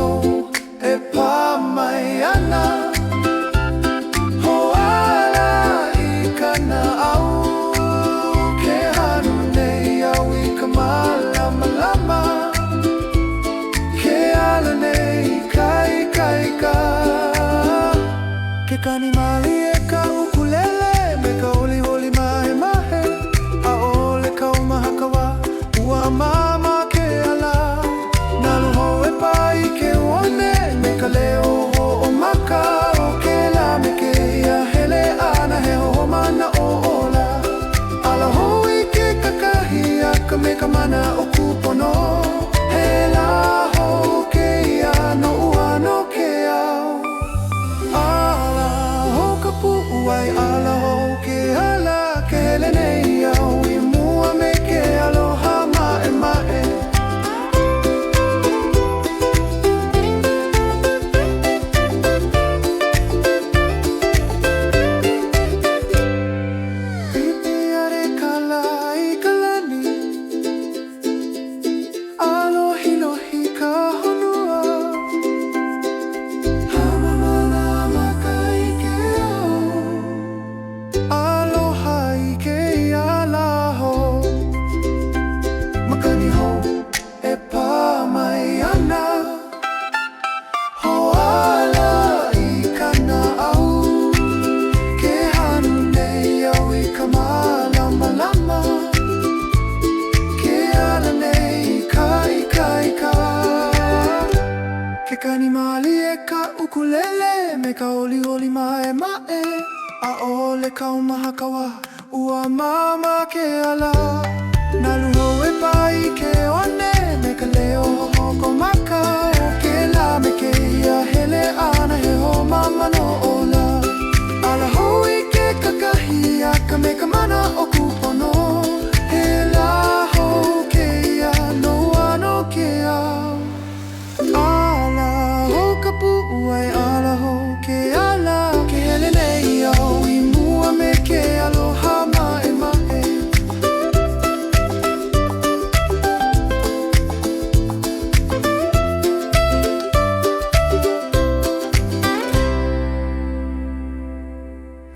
ho e pā mai ana. Ho ala I kana au ke hanu nei au I ka malama lama. Ke ala nei kai kai ka. Ke kani mali e ka ukulele me ka holi holi mahe mahe. A ole ka umahakawa ua mama ke ala. Nalu ho e pai ke one me ka leo ho o maka. O ke la me ke ia hele ana he ho mana o ola. Ala ho I ke kakahi a ka me ka mana o kupono. He la ho ke ia no ua no ke au. Ala ho ka pu'uai ala ho ke hala ke hele nei au I mua me ke aloha mae mae. Pipi are kala I ka lani. Alohi lohi ka honua. Hamamana maka I ke au. Aloha I ke ala ho. Makani ho e pā mai ana. Ho ala I kana au. Ke hanu nei au I ka malama lama. Ke ala nei kai kai ka. Ke kani mali e ka ukulele me ka oli oli mae mae. A ole ka umahakawa ua mama ke ala. Nalu ho e pai ke one me ka leo hoko maka. O ke la me ke ia hele ana he ho mama no ola. Ala ho I ke kakahi a ka me ka mana o kupono. He la ho ke ia no ano ke au. Ala ho ka pu'uai